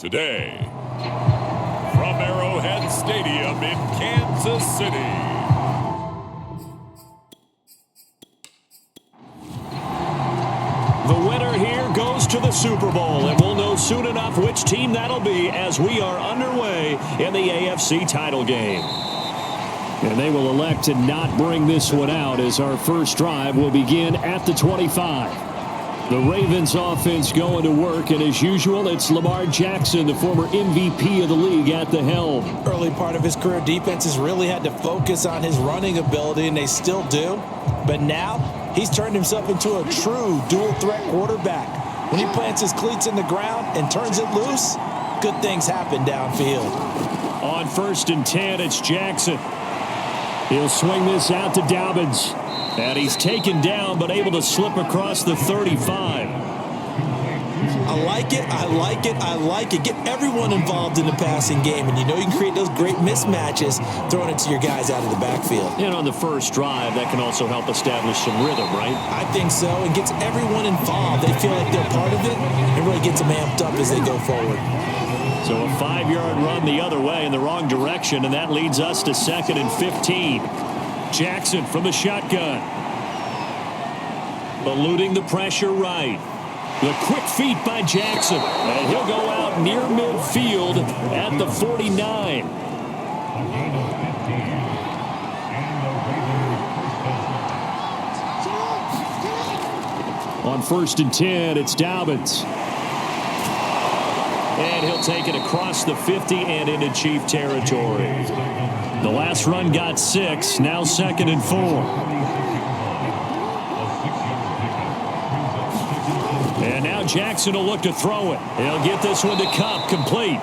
Today, from Arrowhead Stadium in Kansas City, the winner here goes to the Super Bowl, and we'll know soon enough which team that'll be as we are underway in the AFC title game. And they will elect to not bring this one out as our first drive will begin at the 25. The Ravens offense going to work, and as usual, it's Lamar Jackson, the former MVP of the league, at the helm. Early part of his career, defenses really had to focus on his running ability, and they still do. But now, he's turned himself into a true dual-threat quarterback. When he plants his cleats in the ground and turns it loose, good things happen downfield. On 1st and 10, it's Jackson. He'll swing this out to Dobbins. And he's taken down, but able to slip across the 35. I like it, I like it, I like it. Get everyone involved in the passing game, and you know you can create those great mismatches throwing it to your guys out of the backfield. And on the first drive, that can also help establish some rhythm, right? I think so. It gets everyone involved. They feel like they're part of it, and really gets them amped up as they go forward. So a 5-yard run the other way in the wrong direction, and that leads us to 2nd and 15. Jackson from the shotgun. Eluding the pressure right. The quick feet by Jackson. And he'll go out near midfield at the 49. On 1st and 10, it's Dobbins. And he'll take it across the 50 and into Chief territory. The last run got 6, now 2nd and 4. And now Jackson will look to throw it. He'll get this one to Kupp, complete.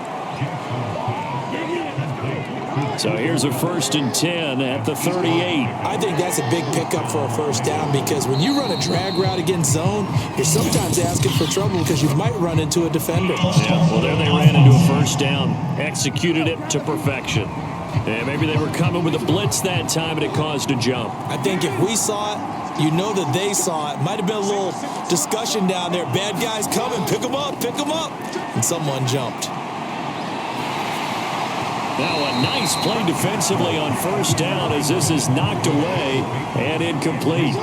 So here's a 1st and 10 at the 38. I think that's a big pickup for a first down, because when you run a drag route against zone, you're sometimes asking for trouble because you might run into a defender. Yeah, well, there they ran into a first down. Executed it to perfection. And maybe they were coming with a blitz that time, and it caused a jump. I think if we saw it, you know that they saw it. Might have been a little discussion down there. Bad guys coming. Pick them up. Pick them up. And someone jumped. Now a nice play defensively on first down as this is knocked away and incomplete.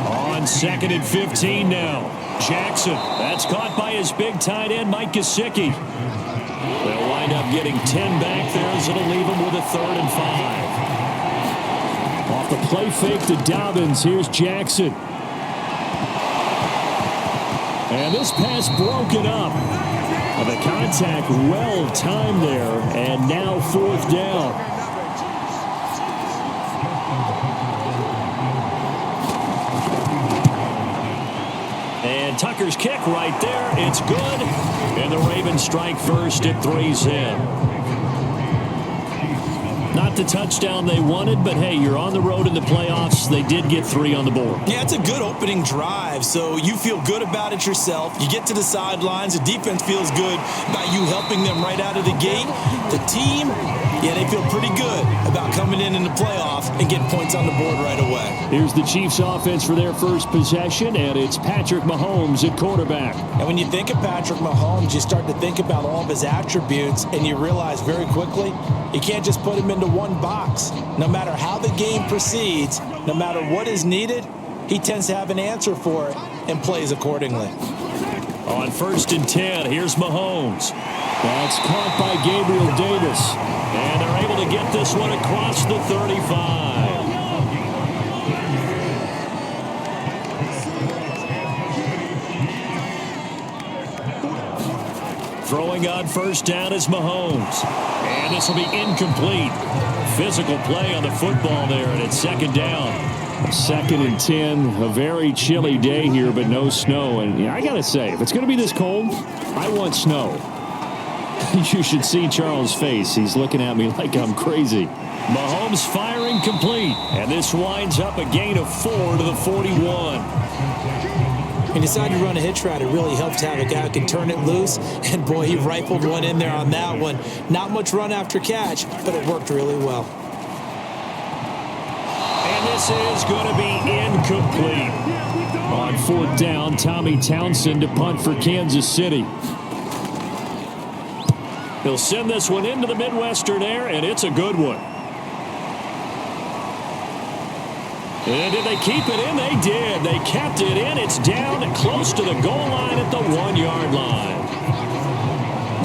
On 2nd and 15 now. Jackson. That's caught by his big tight end, Mike Gesicki. They'll wind up getting 10 back there as it'll leave them with a 3rd and 5. Off the play fake to Dobbins, here's Jackson. And this pass broken up. The contact well timed there, and now 4th down. And Tucker's kick right there. It's good. And the Ravens strike first. It 3's in. Not the touchdown they wanted, but hey, you're on the road in the playoffs. They did get 3 on the board. Yeah, it's a good opening drive, so you feel good about it yourself. You get to the sidelines. The defense feels good about you helping them right out of the gate. The team, yeah, they feel pretty good about coming in the playoff and getting points on the board right away. Here's the Chiefs offense for their first possession, and it's Patrick Mahomes at quarterback. And when you think of Patrick Mahomes, you start to think about all of his attributes, and you realize very quickly you can't just put him into one box. No matter how the game proceeds, no matter what is needed, he tends to have an answer for it and plays accordingly. On 1st and 10, here's Mahomes. That's caught by Gabriel Davis. And they're able to get this one across the 35. Throwing on first down is Mahomes. And this will be incomplete. Physical play on the football there, and it's 2nd down. 2nd and 10, a very chilly day here, but no snow. And I got to say, if it's going to be this cold, I want snow. You should see Charles' face. He's looking at me like I'm crazy. Mahomes firing complete. And this winds up a gain of 4 to the 41. He decided to run a hitch route. It really helped to have a guy who can turn it loose. And, boy, he rifled one in there on that one. Not much run after catch, but it worked really well. And this is going to be incomplete. On fourth down, Tommy Townsend to punt for Kansas City. He'll send this one into the Midwestern air, and it's a good one. And did they keep it in? They did. They kept it in. It's down and close to the goal line at the 1-yard line.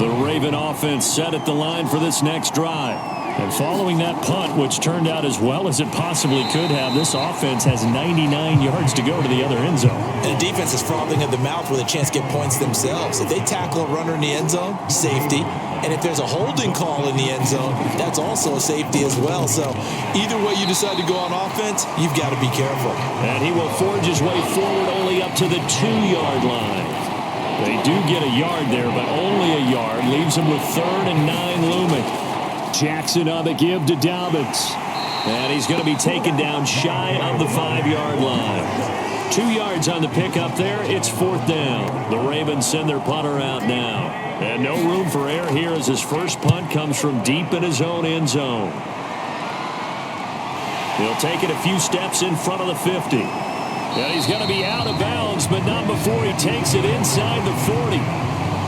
The Raven offense set at the line for this next drive. And following that punt, which turned out as well as it possibly could have, this offense has 99 yards to go to the other end zone. And the defense is frothing at the mouth with a chance to get points themselves. If they tackle a runner in the end zone, safety. And if there's a holding call in the end zone, that's also a safety as well. So either way you decide to go on offense, you've got to be careful. And he will forge his way forward only up to the 2-yard line. They do get a yard there, but only a yard. Leaves him with 3rd and 9 looming. Jackson on the give to Dobbins. And he's going to be taken down shy of the 5-yard line. 2 yards on the pickup there. It's 4th down. The Ravens send their punter out now. And no room for error here as his first punt comes from deep in his own end zone. He'll take it a few steps in front of the 50. And he's going to be out of bounds, but not before he takes it inside the 40.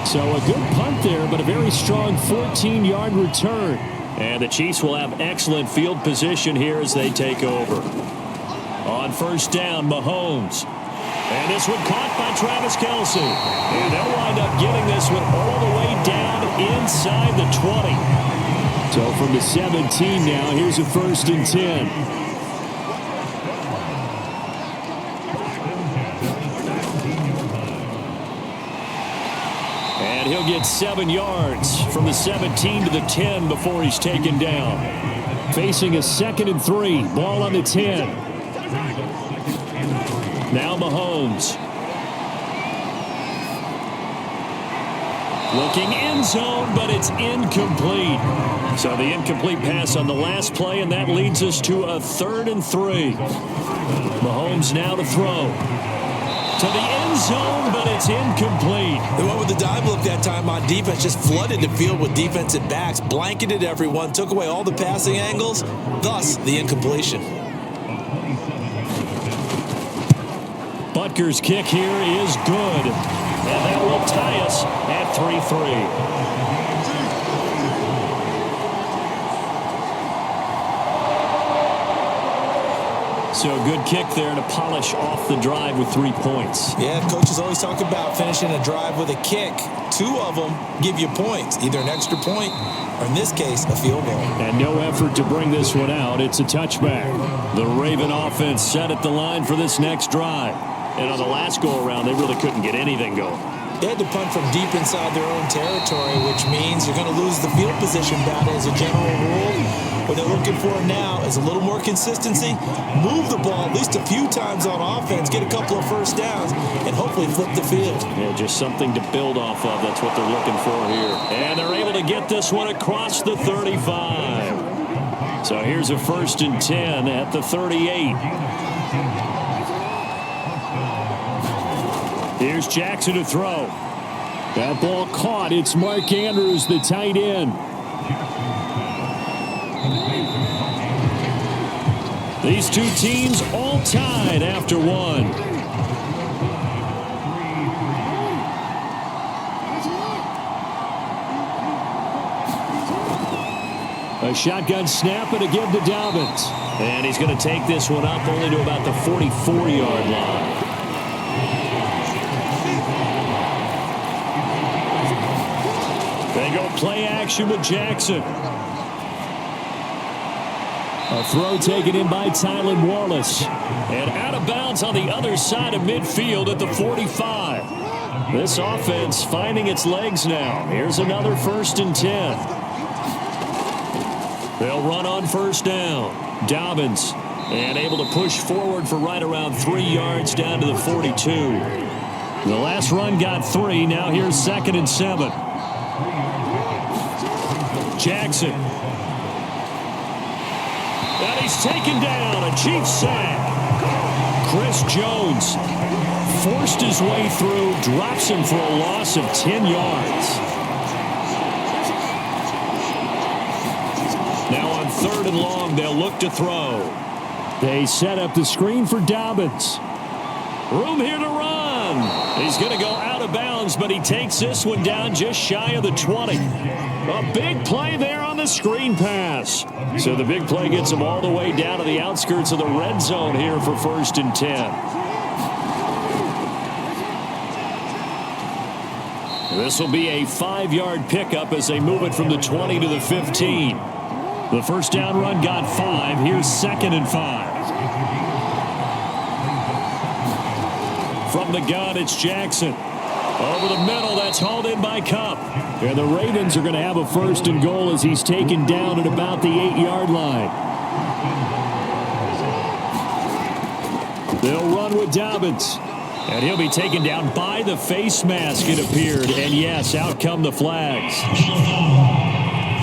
So a good punt there, but a very strong 14-yard return. And the Chiefs will have excellent field position here as they take over. On first down, Mahomes. And this one caught by Travis Kelce. And they'll wind up getting this one all the way down inside the 20. So from the 17 now, here's a 1st and 10. And he'll get 7 yards from the 17 to the 10 before he's taken down. Facing a 2nd and 3. Ball on the 10. Now Mahomes. Looking end zone, but it's incomplete. So the incomplete pass on the last play, and that leads us to a 3rd and 3. Mahomes now to throw. To the end zone, but it's incomplete. They went with the dive look that time on defense, just flooded the field with defensive backs, blanketed everyone, took away all the passing angles, thus the incompletion. Butker's kick here is good. And that will tie us at 3-3. So a good kick there to polish off the drive with 3 points. Yeah, coaches always talk about finishing a drive with a kick. 2 of them give you points, either an extra point or, in this case, a field goal. And no effort to bring this one out. It's a touchback. The Raven offense set at the line for this next drive. And on the last go-around, they really couldn't get anything going. They had to punt from deep inside their own territory, which means you're going to lose the field position battle as a general rule. What they're looking for now is a little more consistency, move the ball at least a few times on offense, get a couple of first downs, and hopefully flip the field. Yeah, just something to build off of. That's what they're looking for here. And they're able to get this one across the 35. So here's a 1st and 10 at the 38. Here's Jackson to throw. That ball caught. It's Mark Andrews, the tight end. These two teams all tied after one. A shotgun snap and a give to Dobbins. And he's going to take this one up only to about the 44-yard line. They go play action with Jackson. A throw taken in by Tylan Wallace. And out of bounds on the other side of midfield at the 45. This offense finding its legs now. Here's another 1st and 10. They'll run on first down. Dobbins. And able to push forward for right around 3 yards down to the 42. The last run got 3. Now here's 2nd and 7. Jackson. And he's taken down. A Chiefs sack. Chris Jones forced his way through, drops him for a loss of 10 yards. Now on 3rd and long, they'll look to throw. They set up the screen for Dobbins. Room here to run. He's going to go out of bounds, but he takes this one down just shy of the 20. A big play there on the screen pass. So the big play gets him all the way down to the outskirts of the red zone here for 1st and 10. This will be a 5-yard pickup as they move it from the 20 to the 15. The first down run got 5. Here's 2nd and 5. From the gun, it's Jackson. Over the middle, that's hauled in by Cup. And the Ravens are going to have a 1st and goal as he's taken down at about the 8-yard line. They'll run with Dobbins. And he'll be taken down by the face mask, it appeared. And yes, out come the flags.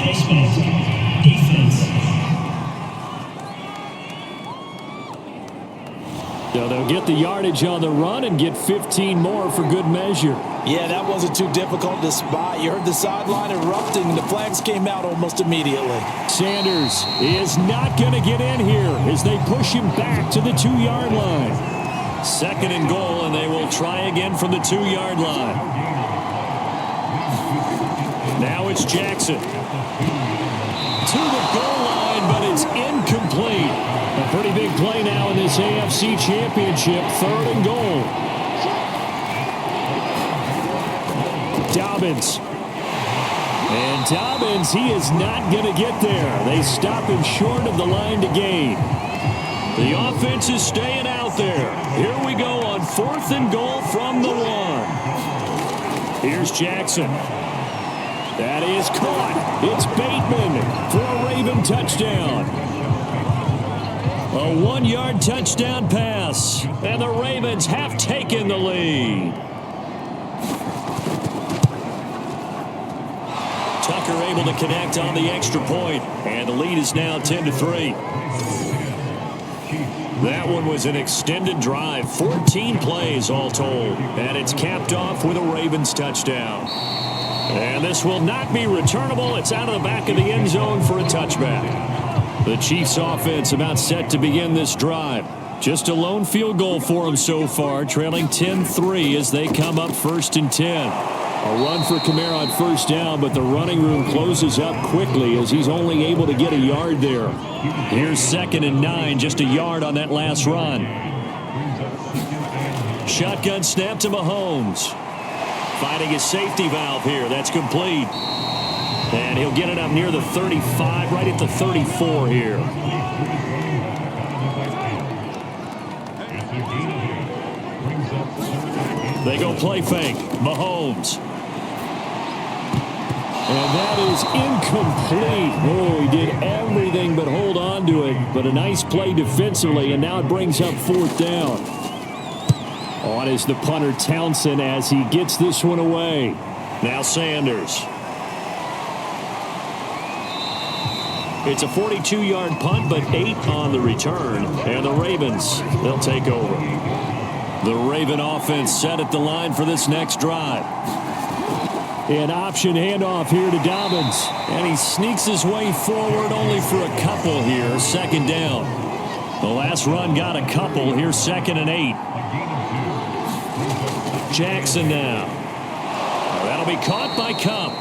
Face mask, defense. So they'll get the yardage on the run and get 15 more for good measure. Yeah, that wasn't too difficult to spot. You heard the sideline erupting, and the flags came out almost immediately. Sanders is not going to get in here as they push him back to the 2-yard line. 2nd and goal, and they will try again from the 2-yard line. Now it's Jackson. To the goal line, but it's incomplete. A pretty big play now in this AFC Championship. 3rd and goal. Dobbins. And Dobbins, he is not going to get there. They stop him short of the line to gain. The offense is staying out there. Here we go on 4th and goal from the 1. Here's Jackson. That is caught. It's Bateman for a Raven touchdown. A 1-yard touchdown pass. And the Ravens have taken the lead. Tucker able to connect on the extra point. And the lead is now 10-3. That one was an extended drive, 14 plays all told, and it's capped off with a Ravens touchdown. And this will not be returnable. It's out of the back of the end zone for a touchback. The Chiefs offense about set to begin this drive. Just a lone field goal for them so far, trailing 10-3 as they come up 1st and 10. A run for Kamara on 1st down, but the running room closes up quickly as he's only able to get a yard there. Here's 2nd and 9, just a yard on that last run. Shotgun snap to Mahomes. Finding his safety valve here. That's complete. And he'll get it up near the 35, right at the 34 here. They go play fake. Mahomes. And that is incomplete. Oh, he did everything but hold on to it. But a nice play defensively, and now it brings up 4th down. On is the punter, Townsend, as he gets this one away. Now Sanders. It's a 42-yard punt, but 8 on the return. And the Ravens, they'll take over. The Raven offense set at the line for this next drive. An option handoff here to Dobbins. And he sneaks his way forward only for a couple here. 2nd down. The last run got a couple. Here's 2nd and 8. Jackson now. That'll be caught by Cup.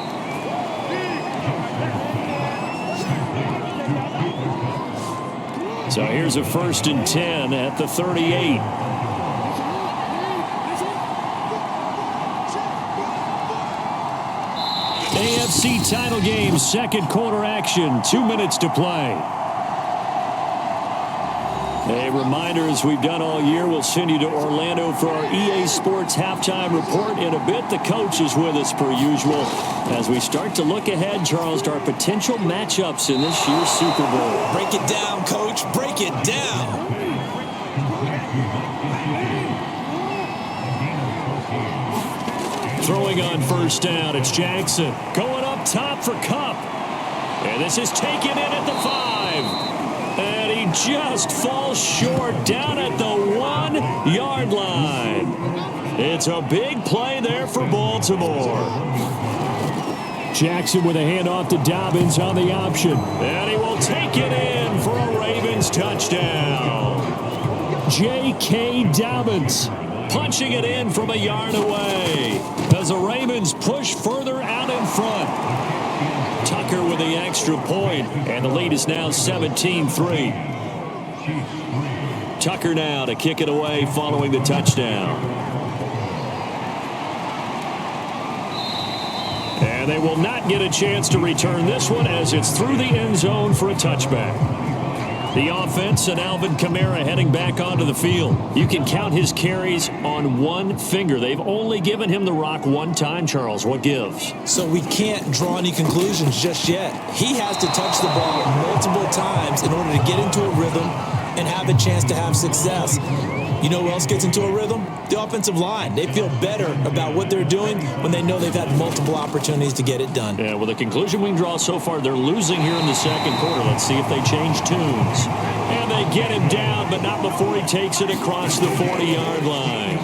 So here's a 1st and 10 at the 38. AFC title game, 2nd quarter action, 2 minutes to play. A reminder, as we've done all year, we'll send you to Orlando for our EA Sports halftime report. In a bit, the coach is with us per usual as we start to look ahead, Charles, to our potential matchups in this year's Super Bowl. Break it down, Coach. Break it down. Throwing on 1st down, it's Jackson. Going up top for Cup. And this is taken in at the 5. And he just falls short down at the 1-yard line. It's a big play there for Baltimore. Jackson with a handoff to Dobbins on the option. And he will take it in for a Ravens touchdown. J.K. Dobbins. punching it in from a yard away as the Ravens push further out in front. Tucker with the extra point, and the lead is now 17-3. Tucker now to kick it away following the touchdown. And they will not get a chance to return this one as it's through the end zone for a touchback. The offense and Alvin Kamara heading back onto the field. You can count his carries on one finger. They've only given him the rock one time, Charles. What gives? So we can't draw any conclusions just yet. He has to touch the ball multiple times in order to get into a rhythm and have a chance to have success. You know who else gets into a rhythm? The offensive line. They feel better about what they're doing when they know they've had multiple opportunities to get it done. Yeah, well, the conclusion we can draw so far, they're losing here in the second quarter. Let's see if they change tunes. And they get him down, but not before he takes it across the 40-yard line.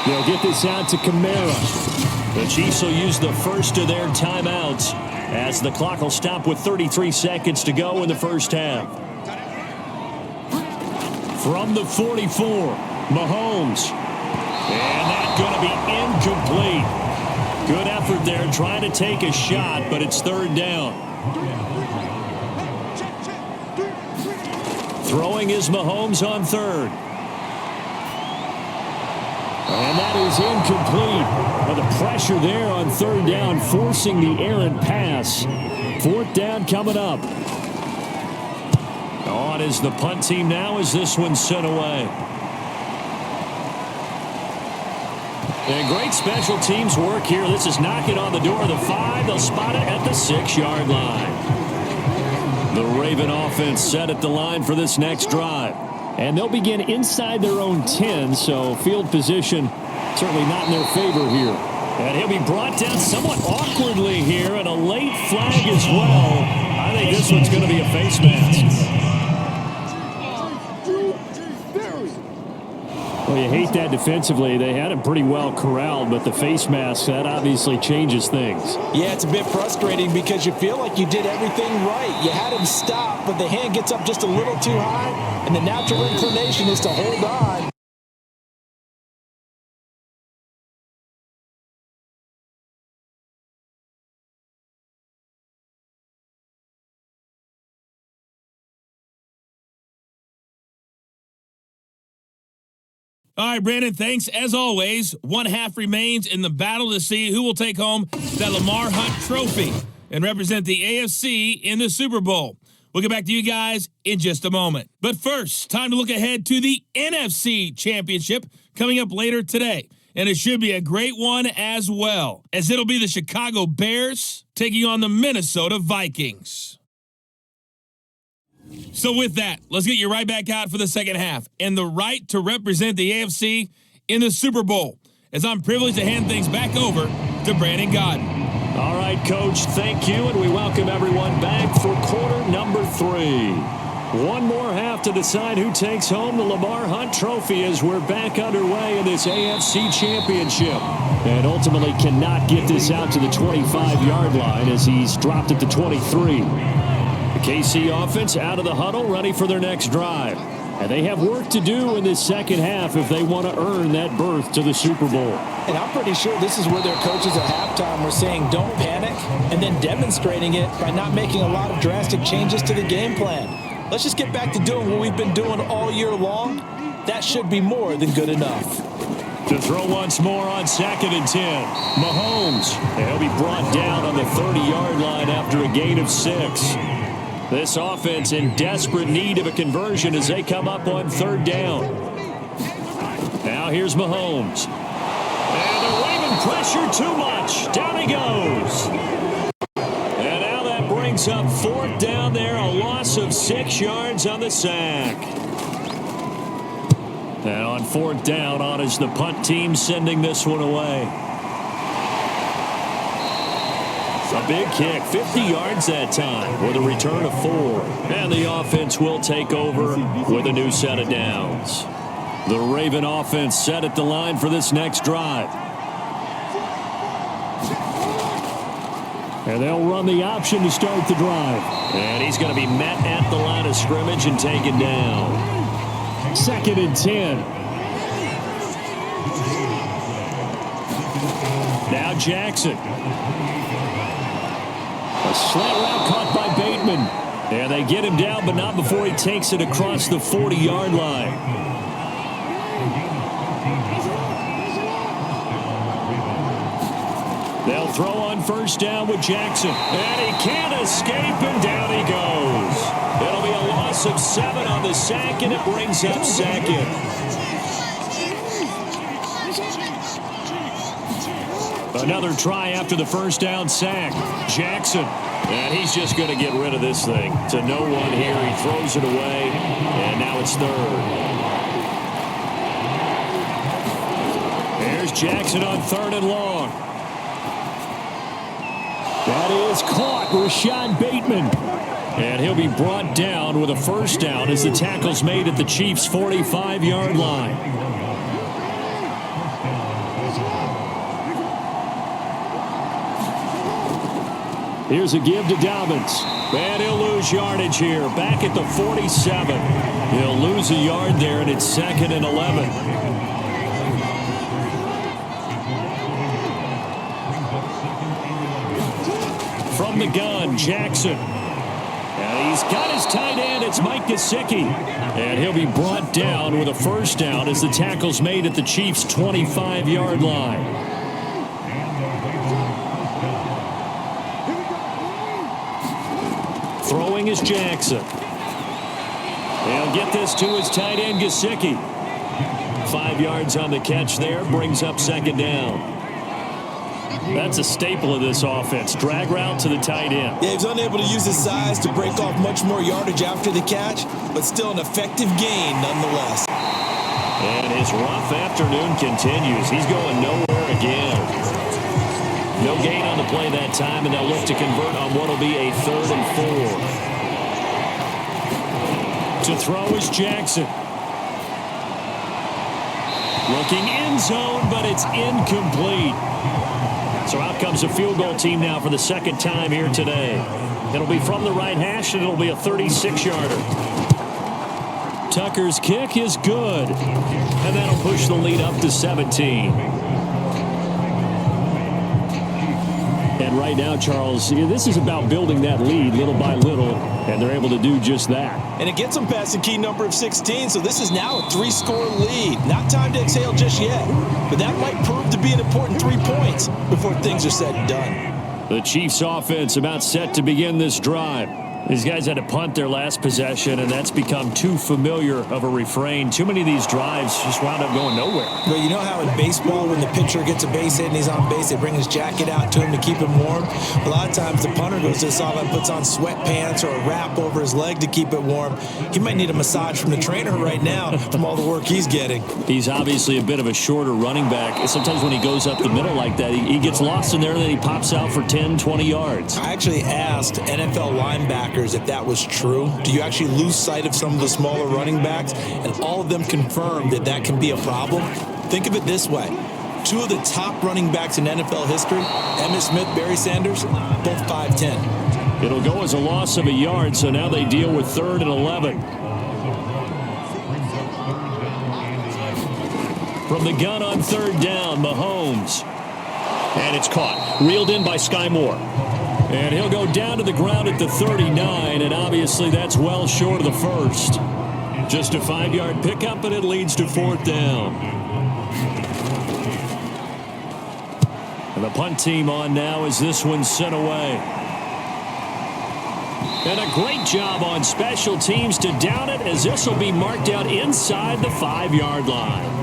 They'll get this out to Kamara. The Chiefs will use the first of their timeouts as the clock will stop with 33 seconds to go in the first half. From the 44, Mahomes. And that's going to be incomplete. Good effort there trying to take a shot, but it's third down. Throwing is Mahomes on third. And that is incomplete. Well, the pressure there on third down, forcing the errant pass. Fourth down coming up. On is the punt team now as this one's sent away. And great special teams work here. This is knocking on the door of the 5. They'll spot it at the 6-yard line. The Raven offense set at the line for this next drive. And they'll begin inside their own 10, so field position certainly not in their favor here. And he'll be brought down somewhat awkwardly here, and a late flag as well. I think this one's going to be a face mask. Well, you hate that defensively. They had him pretty well corralled, but the face mask, that obviously changes things. Yeah, it's a bit frustrating because you feel like you did everything right. You had him stop, but the hand gets up just a little too high, and the natural inclination is to hold on. All right, Brandon, thanks. As always, one half remains in the battle to see who will take home that Lamar Hunt trophy and represent the AFC in the Super Bowl. We'll get back to you guys in just a moment. But first, time to look ahead to the NFC Championship coming up later today. And it should be a great one as well, as it'll be the Chicago Bears taking on the Minnesota Vikings. So with that, let's get you right back out for the second half and the right to represent the AFC in the Super Bowl, as I'm privileged to hand things back over to Brandon Godden. All right, Coach, thank you, and we welcome everyone back for quarter number 3. One more half to decide who takes home the Lamar Hunt trophy as we're back underway in this AFC Championship. And ultimately cannot get this out to the 25-yard line as he's dropped at the 23. The KC offense out of the huddle, ready for their next drive. And they have work to do in this second half if they want to earn that berth to the Super Bowl. And I'm pretty sure this is where their coaches at halftime were saying don't panic, and then demonstrating it by not making a lot of drastic changes to the game plan. Let's just get back to doing what we've been doing all year long. That should be more than good enough. To throw once more on 2nd and 10. Mahomes. He'll be brought down on the 30-yard line after a gain of 6. This offense in desperate need of a conversion as they come up on 3rd down. Now here's Mahomes. And they're waving pressure too much. Down he goes. And now that brings up 4th down there. A loss of 6 yards on the sack. And on 4th down, on is the punt team sending this one away. A big kick, 50 yards that time with a return of 4. And the offense will take over with a new set of downs. The Raven offense set at the line for this next drive. And they'll run the option to start the drive. And he's going to be met at the line of scrimmage and taken down. 2nd and 10. Now Jackson. A slant route caught by Bateman. And they get him down, but not before he takes it across the 40-yard line. They'll throw on first down with Jackson. And he can't escape, and down he goes. It'll be a loss of 7 on the sack, and it brings up second. Another try after the first down sack. Jackson. And he's just going to get rid of this thing. To no one here. He throws it away. And now it's third. There's Jackson on 3rd and long. That is caught. Rashad Bateman. And he'll be brought down with a first down as the tackle's made at the Chiefs' 45-yard line. Here's a give to Dobbins. And he'll lose yardage here. Back at the 47. He'll lose a yard there, and it's 2nd and 11. From the gun, Jackson. And he's got his tight end. It's Mike Gesicki. And he'll be brought down with a first down as the tackle's made at the Chiefs' 25-yard line. Throwing is Jackson. He'll get this to his tight end, Gesicki. 5 yards on the catch there. Brings up 2nd down. That's a staple of this offense. Drag route to the tight end. Yeah, he's unable to use his size to break off much more yardage after the catch, but still an effective gain nonetheless. And his rough afternoon continues. He's going nowhere again. No gain on the play that time, and they'll look to convert on what will be a 3rd and 4. To throw is Jackson. Looking end zone, but it's incomplete. So out comes a field goal team now for the 2nd time here today. It'll be from the right hash, and it'll be a 36-yarder. Tucker's kick is good, and that'll push the lead up to 17. And right now, Charles, this is about building that lead little by little, and they're able to do just that. And it gets them past the key number of 16, so this is now a 3-score lead. Not time to exhale just yet, but that might prove to be an important 3 points before things are said and done. The Chiefs' offense about set to begin this drive. These guys had to punt their last possession, and that's become too familiar of a refrain. Too many of these drives just wound up going nowhere. Well, you know how in baseball, when the pitcher gets a base hit and he's on base, they bring his jacket out to him to keep him warm? A lot of times the punter goes to the sideline, puts on sweatpants or a wrap over his leg to keep it warm. He might need a massage from the trainer right now from all the work he's getting. He's obviously a bit of a shorter running back. Sometimes when he goes up the middle like that, he gets lost in there, and then he pops out for 10, 20 yards. I actually asked NFL linebackers if that was true. Do you actually lose sight of some of the smaller running backs? And all of them confirmed that that can be a problem. Think of it this way. 2 of the top running backs in NFL history, Emmitt Smith, Barry Sanders, both 5'10". It'll go as a loss of a yard, so now they deal with 3rd and 11. From the gun on 3rd down, Mahomes. And it's caught. Reeled in by Sky Moore. And he'll go down to the ground at the 39, and obviously that's well short of the first. Just a 5-yard pickup, and it leads to 4th down. And the punt team on now as this one's sent away. And a great job on special teams to down it, as this will be marked out inside the 5-yard line.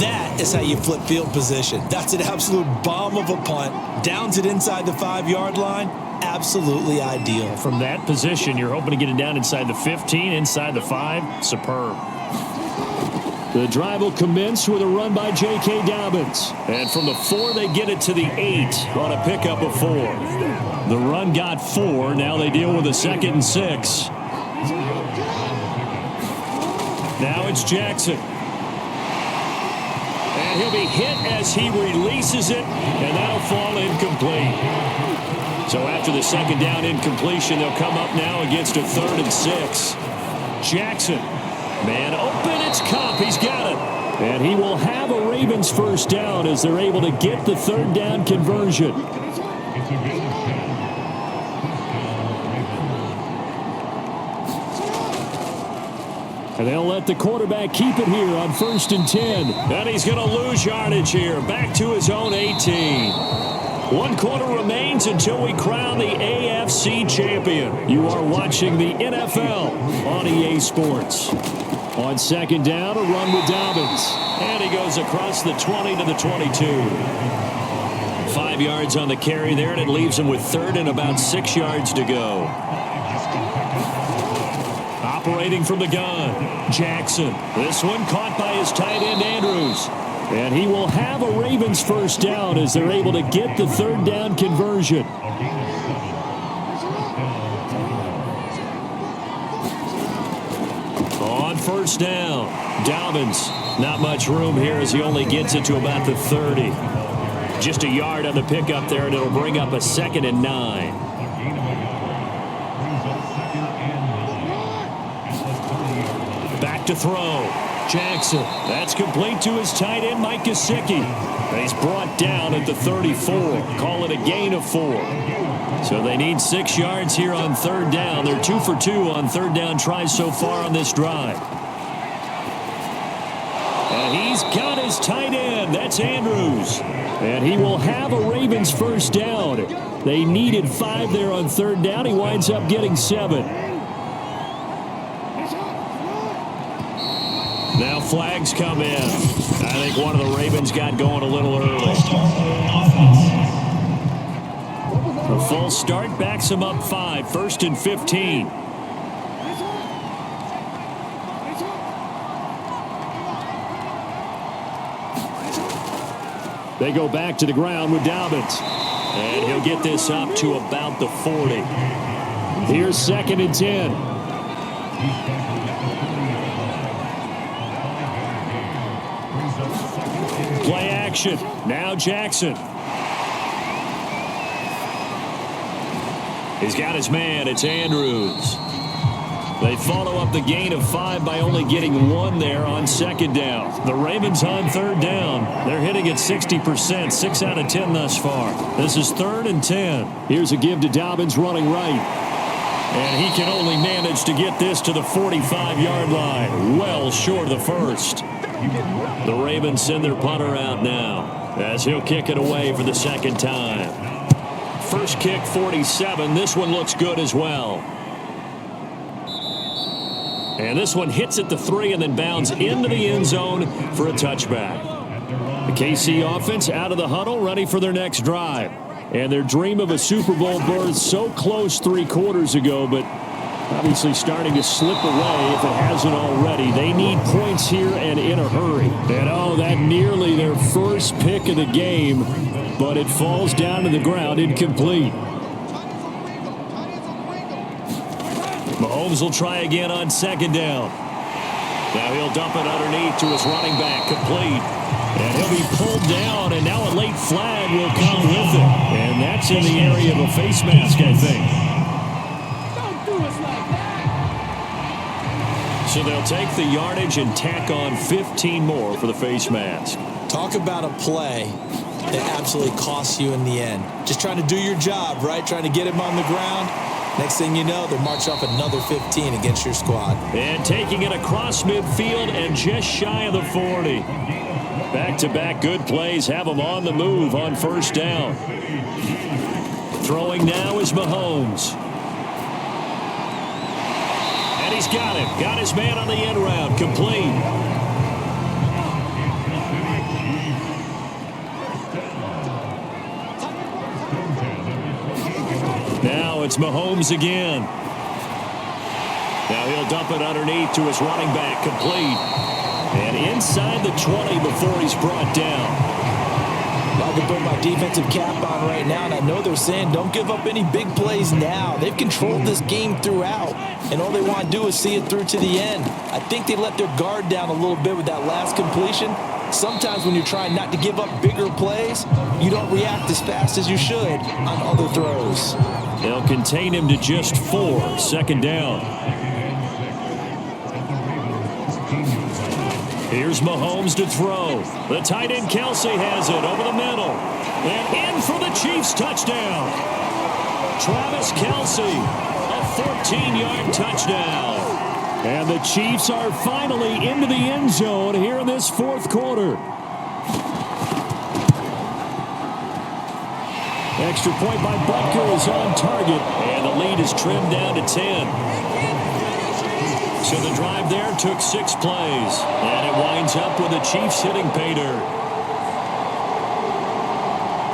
That is how you flip field position. That's an absolute bomb of a punt. Downs it inside the 5-yard line. Absolutely ideal. From that position, you're hoping to get it down inside the 15, inside the 5. Superb. The drive will commence with a run by J.K. Dobbins. And from the 4, they get it to the 8 on a pickup of 4. The run got 4. Now they deal with a 2nd and 6. Now it's Jackson. And he'll be hit as he releases it, and that'll fall incomplete. So after the 2nd down incompletion, they'll come up now against a 3rd and 6. Jackson. Man open, it's Kupp. He's got it. And he will have a Ravens first down as they're able to get the third down conversion. And they'll let the quarterback keep it here on 1st and 10. And he's going to lose yardage here. Back to his own 18. 1 quarter remains until we crown the AFC champion. You are watching the NFL on EA Sports. On 2nd down, a run with Dobbins. And he goes across the 20 to the 22. 5 yards on the carry there, and it leaves him with 3rd and about 6 yards to go. Operating from the gun, Jackson. This one caught by his tight end, Andrews. And he will have a Ravens first down as they're able to get the third down conversion. On 1st down, Dobbins. Not much room here as he only gets it to about the 30. Just a yard on the pickup there, and it'll bring up a 2nd and 9. Back to throw. Jackson. That's complete to his tight end, Mike Gesicki. He's brought down at the 34. Call it a gain of 4. So they need 6 yards here on 3rd down. They're 2 for 2 on 3rd down tries so far on this drive. And he's got his tight end. That's Andrews. And he will have a Ravens first down. They needed 5 there on 3rd down. He winds up getting 7. Now flags come in. I think one of the Ravens got going a little early. A false start backs him up 5. 1st and 15. They go back to the ground with Dobbins. And he'll get this up to about the 40. Here's 2nd and 10. Play action. Now Jackson. He's got his man. It's Andrews. They follow up the gain of 5 by only getting 1 there on 2nd down. The Ravens on 3rd down. They're hitting at 60%, 6 out of 10 thus far. This is 3rd and 10. Here's a give to Dobbins running right. And he can only manage to get this to the 45-yard line. Well short of the 1st. The Ravens send their punter out now as he'll kick it away for the 2nd time. First kick, 47. This one looks good as well. And this one hits at the 3 and then bounds into the end zone for a touchback. The KC offense out of the huddle, ready for their next drive. And their dream of a Super Bowl berth so close 3 quarters ago, but obviously starting to slip away if it hasn't already. They need points here and in a hurry. And oh, that nearly their first pick of the game, but it falls down to the ground incomplete. Mahomes will try again on 2nd down. Now he'll dump it underneath to his running back, complete. And he'll be pulled down, and now a late flag will come with it. And that's in the area of a face mask, I think. So they'll take the yardage and tack on 15 more for the face mask. Talk about a play that absolutely costs you in the end. Just trying to do your job, right? Trying to get him on the ground. Next thing you know, they'll march off another 15 against your squad. And taking it across midfield and just shy of the 40. Back-to-back good plays have them on the move on 1st down. Throwing now is Mahomes. And he's got it. Got his man on the end route. Complete. Now it's Mahomes again. Now he'll dump it underneath to his running back, complete. And inside the 20 before he's brought down. I can put my defensive cap on right now, and I know they're saying don't give up any big plays now. They've controlled this game throughout, and all they want to do is see it through to the end. I think they let their guard down a little bit with that last completion. Sometimes when you're trying not to give up bigger plays, you don't react as fast as you should on other throws. They'll contain him to just 4. 2nd down. Here's Mahomes to throw. The tight end Kelsey has it over the middle. And in for the Chiefs touchdown. Travis Kelsey, a 14-yard touchdown. And the Chiefs are finally into the end zone here in this fourth quarter. Extra point by Butker is on target. And the lead is trimmed down to 10. So the drive there took 6 plays. And it winds up with the Chiefs hitting pay dirt.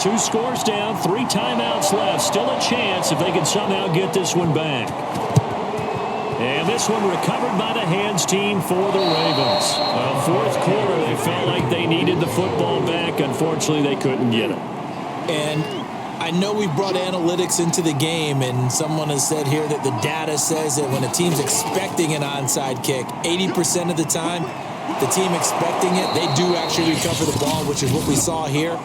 2 scores down, 3 timeouts left. Still a chance if they can somehow get this one back. And this one recovered by the hands team for the Ravens. Well, fourth quarter, they felt like they needed the football back. Unfortunately, they couldn't get it. And I know we brought analytics into the game, and someone has said here that the data says that when a team's expecting an onside kick, 80% of the time, the team expecting it, they do actually recover the ball, which is what we saw here.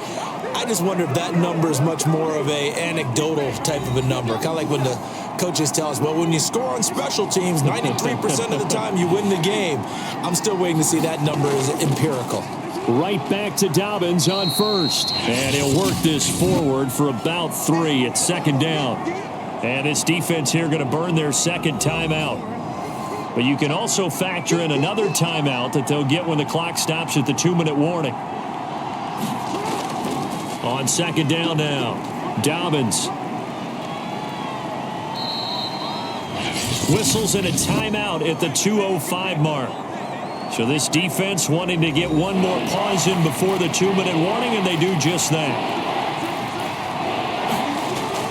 I just wonder if that number is much more of a anecdotal type of a number. Kind of like when the coaches tell us, well, when you score on special teams, 93% of the time you win the game. I'm still waiting to see that number is empirical. Right back to Dobbins on first. And he'll work this forward for about 3 at second down. And this defense here going to burn their second timeout. But you can also factor in another timeout that they'll get when the clock stops at the 2-minute warning. On second down now, Dobbins. Whistles and a timeout at the 2:05 mark. So this defense wanting to get one more pause in before the 2-minute warning, and they do just that.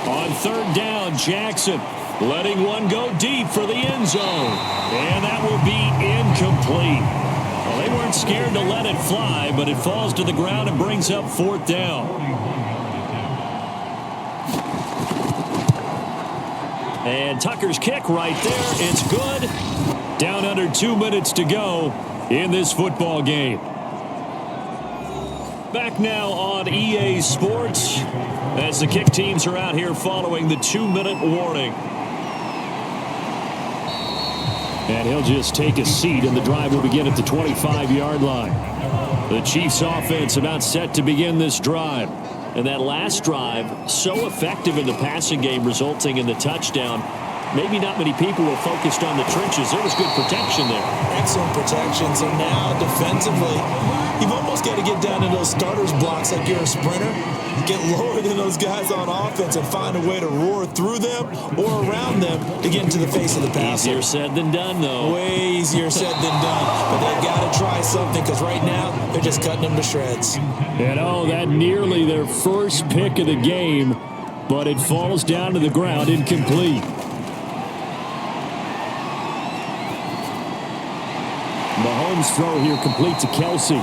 On third down, Jackson letting one go deep for the end zone. And that will be incomplete. Well, they weren't scared to let it fly, but it falls to the ground and brings up fourth down. And Tucker's kick right there. It's good. Down under 2 minutes to go in this football game. Back now on EA Sports as the kick teams are out here following the 2-minute warning. And he'll just take a seat, and the drive will begin at the 25-yard line. The Chiefs offense about set to begin this drive. And that last drive, so effective in the passing game, resulting in the touchdown. Maybe not many people were focused on the trenches. There was good protection there. Excellent protection. So now, defensively, you've almost got to get down to those starters blocks like you're a sprinter. Get lower than those guys on offense and find a way to roar through them or around them to get into the face of the passer. Easier said than done, though. Way easier said than done. But they've got to try something because right now, they're just cutting them to shreds. And oh, that nearly their first pick of the game, but it falls down to the ground incomplete. Mahomes' throw here complete to Kelsey.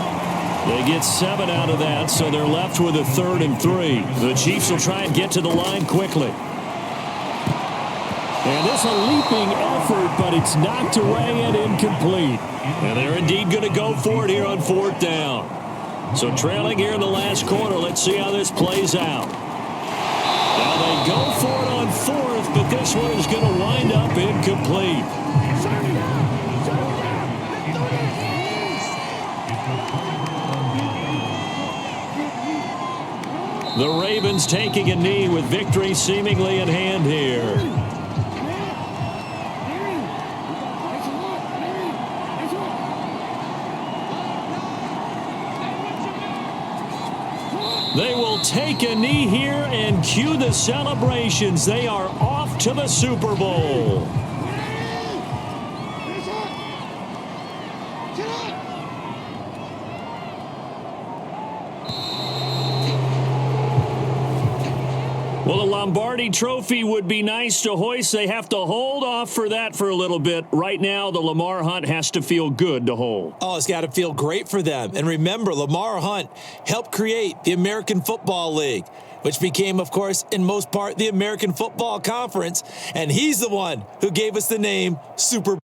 They get 7 out of that, so they're left with a 3rd and 3. The Chiefs will try and get to the line quickly. And this a leaping effort, but it's knocked away and incomplete. And they're indeed going to go for it here on 4th down. So trailing here in the last quarter, let's see how this plays out. Now they go for it on 4th, but this one is going to wind up incomplete. The Ravens taking a knee with victory seemingly in hand here. They will take a knee here and cue the celebrations. They are off to the Super Bowl. Well, the Lombardi Trophy would be nice to hoist. They have to hold off for that for a little bit. Right now, the Lamar Hunt has to feel good to hold. Oh, it's got to feel great for them. And remember, Lamar Hunt helped create the American Football League, which became, of course, in most part, the American Football Conference. And he's the one who gave us the name Super Bowl.